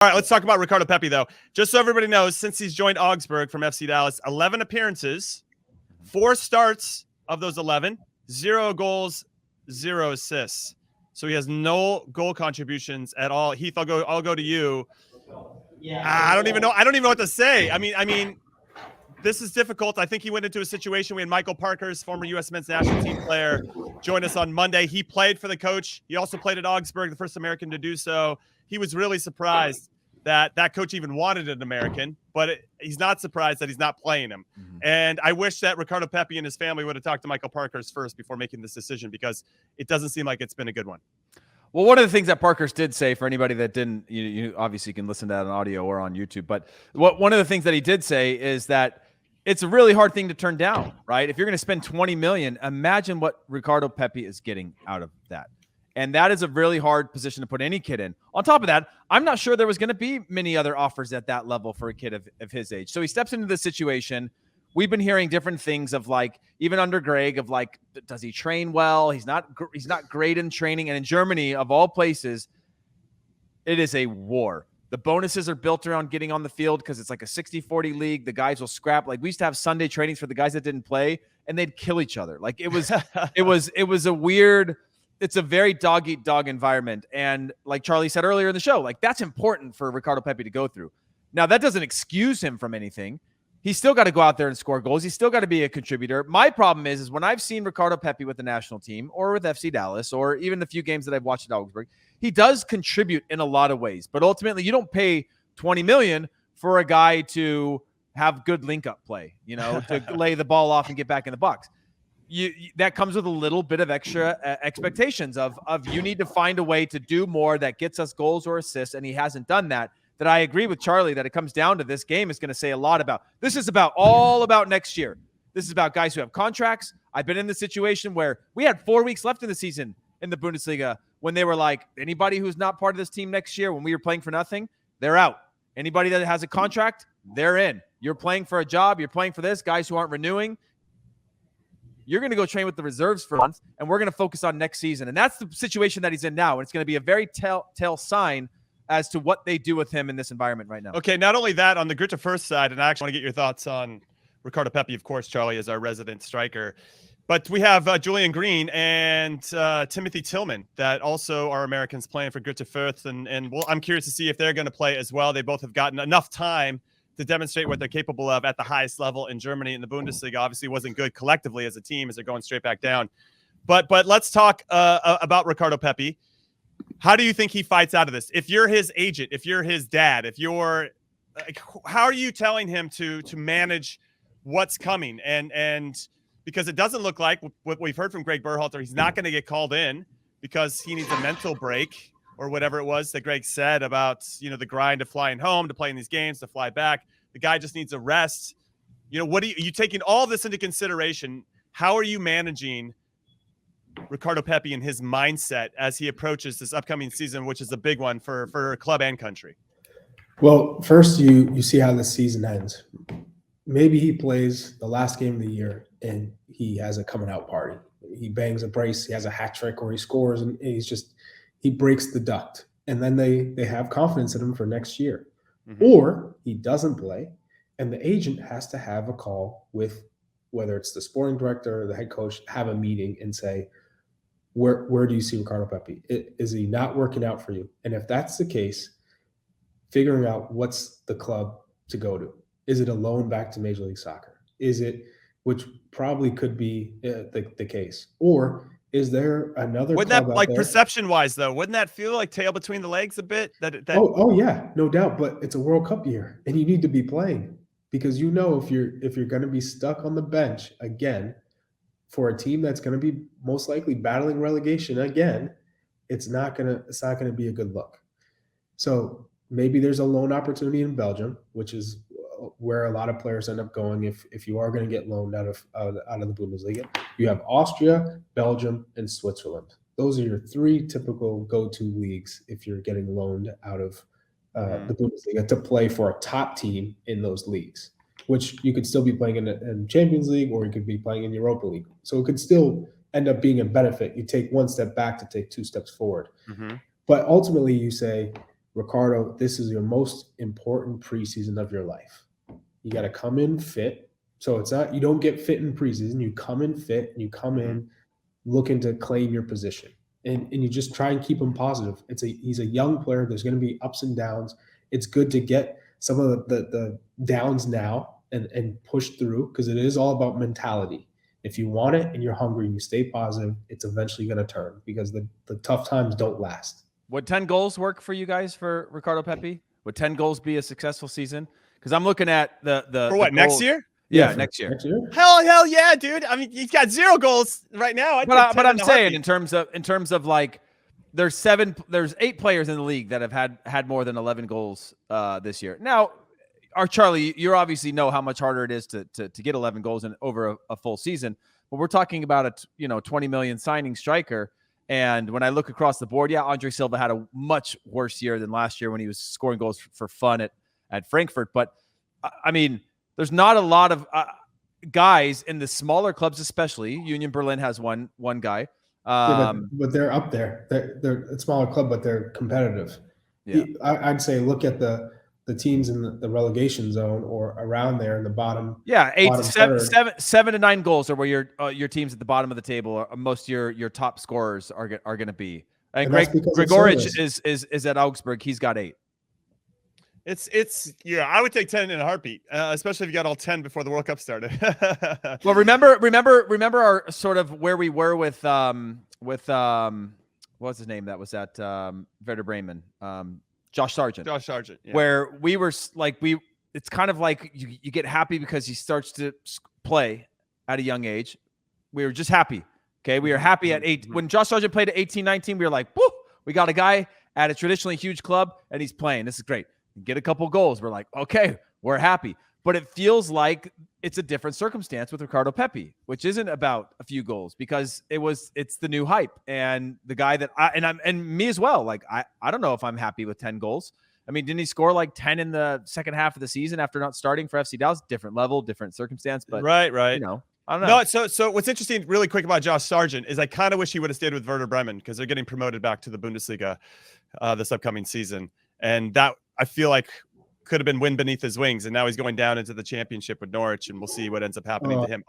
All right, let's talk about Ricardo Pepi, though. Just so everybody knows, since he's joined Augsburg from FC Dallas, 11 appearances, 4 starts of those 11, 0 goals, 0 assists. So he has no goal contributions at all. Heath, I'll go to you. Yeah, I don't even know what to say. I mean, this is difficult. I think he went into a situation. We had Michael Parker's former U.S. men's national team player join us on Monday. He played for the coach. He also played at Augsburg, the first American to do so. He was really surprised that coach even wanted an American, but he's not surprised that he's not playing him. Mm-hmm. And I wish that Ricardo Pepi and his family would have talked to Michael Parker's first before making this decision, because it doesn't seem like it's been a good one. Well, one of the things that Parker's did say, for anybody that didn't, you obviously can listen to that on audio or on YouTube, but one of the things that he did say is that it's a really hard thing to turn down, right? If you're going to spend $20 million, imagine what Ricardo Pepi is getting out of that. And that is a really hard position to put any kid in. On top of that, I'm not sure there was going to be many other offers at that level for a kid of his age. So he steps into this situation. We've been hearing different things of, like, even under Greg, of like, does he train well? He's not great in training. And in Germany, of all places, it is a war. The bonuses are built around getting on the field because it's like a 60-40 league. The guys will scrap. Like, we used to have Sunday trainings for the guys that didn't play, and they'd kill each other. Like, it was a weird. It's a very dog-eat-dog environment. And like Charlie said earlier in the show, like, that's important for Ricardo Pepi to go through. Now, that doesn't excuse him from anything. He's still got to go out there and score goals. He's still got to be a contributor. My problem is when I've seen Ricardo Pepi with the national team or with FC Dallas or even the few games that I've watched at Augsburg, he does contribute in a lot of ways. But ultimately, you don't pay $20 million for a guy to have good link-up play, to lay the ball off and get back in the box. That comes with a little bit of extra expectations of you need to find a way to do more that gets us goals or assists, and he hasn't done that. That I agree with Charlie that it comes down to this game is going to say a lot about. This is all about next year. This is about guys who have contracts. I've been in the situation where we had 4 weeks left in the season in the Bundesliga when they were like, anybody who's not part of this team next year, when we were playing for nothing, they're out. Anybody that has a contract, they're in. You're playing for a job. You're playing for this. Guys who aren't renewing, you're going to go train with the reserves for months, and we're going to focus on next season. And that's the situation that he's in now. And it's going to be a very telltale sign as to what they do with him in this environment right now. Okay, not only that, on the Grit to First side, and I actually want to get your thoughts on Ricardo Pepi, of course, Charlie, is our resident striker. But we have Julian Green and Timothy Tillman that also are Americans playing for Grit to First. And well, I'm curious to see if they're going to play as well. They both have gotten enough time to demonstrate what they're capable of at the highest level in Germany. In the Bundesliga obviously wasn't good collectively as a team as they're going straight back down. But let's talk about Ricardo Pepi. How do you think he fights out of this? If you're his agent, if you're his dad, if you're how are you telling him to manage what's coming? And because it doesn't look like what we've heard from Greg Berhalter, he's not going to get called in because he needs a mental break or whatever it was that Greg said about, the grind of flying home, to play in these games, to fly back. The guy just needs a rest. What are you taking all this into consideration? How are you managing Ricardo Pepi and his mindset as he approaches this upcoming season, which is a big one for club and country? Well, first you see how the season ends. Maybe he plays the last game of the year and he has a coming out party. He bangs a brace, he has a hat trick, or he scores, and he breaks the duct. And then they have confidence in him for next year. Mm-hmm. Or he doesn't play, and the agent has to have a call with, whether it's the sporting director or the head coach, have a meeting and say, where do you see Ricardo Pepi? Is he not working out for you? And if that's the case, figuring out what's the club to go to. Is it a loan back to Major League Soccer? Is it, which probably could be the case, or is there another? Wouldn't that, like, perception-wise, though, wouldn't that feel like tail between the legs a bit? Oh yeah, no doubt. But it's a World Cup year, and you need to be playing, because if you're going to be stuck on the bench again for a team that's going to be most likely battling relegation again, it's not going to be a good look. So maybe there's a loan opportunity in Belgium, which is where a lot of players end up going if you are going to get loaned out of the Bundesliga. You have Austria, Belgium, and Switzerland. Those are your 3 typical go-to leagues if you're getting loaned out of the Bundesliga to play for a top team in those leagues, which you could still be playing in Champions League, or you could be playing in Europa League. So it could still end up being a benefit. You take 1 step back to take 2 steps forward. Mm-hmm. But ultimately you say, Ricardo, this is your most important preseason of your life. You got to come in fit. So it's not, you don't get fit in preseason. You come in fit and you come in looking to claim your position. And you just try and keep him positive. He's a young player. There's going to be ups and downs. It's good to get some of the downs now and push through, because it is all about mentality. If you want it and you're hungry and you stay positive, it's eventually going to turn, because the tough times don't last. Would 10 goals work for you guys for Ricardo Pepi? Would 10 goals be a successful season? Because I'm looking at the for what, goals. next year? Yeah, next year. Hell yeah, dude. I mean, he's got 0 goals right now. But I'm saying in terms of like, there's 8 players in the league that have had more than 11 goals this year. Now, Charlie, you obviously know how much harder it is to get 11 goals in over a full season. But we're talking about a 20 million signing striker. And when I look across the board, yeah, Andre Silva had a much worse year than last year when he was scoring goals for fun at Frankfurt. But I mean, there's not a lot of guys in the smaller clubs, especially Union Berlin has one guy. But they're up there. They're a smaller club, but they're competitive. Yeah. I'd say look at the teams in the relegation zone or around there in the bottom. Yeah, 7 to 9 goals are where your teams at the bottom of the table, most of your top scorers are going to be. And Gregorich is at Augsburg. He's got 8. It's I would take 10 in a heartbeat, especially if you got all 10 before the World Cup started. Well, remember our sort of where we were with what's his name that was at Werder Bremen, Josh Sargent. Yeah. Where we were like it's kind of like you get happy because he starts to play at a young age. We were just happy. Okay, we were happy at 8 when Josh Sargent played at 18, 19. We were like, woo, we got a guy at a traditionally huge club and he's playing. This is great. Get a couple goals. We're like, okay, we're happy. But it feels like it's a different circumstance with Ricardo Pepi, which isn't about a few goals, because it's the new hype. And the guy that and me as well. Like, I don't know if I'm happy with 10 goals. I mean, didn't he score like 10 in the second half of the season after not starting for FC Dallas? Different level, different circumstance. But right. You know, I don't know. No, so what's interesting really quick about Josh Sargent is I kind of wish he would have stayed with Werder Bremen, because they're getting promoted back to the Bundesliga this upcoming season. And that, I feel like, could have been wind beneath his wings, and now he's going down into the championship with Norwich, and we'll see what ends up happening to him.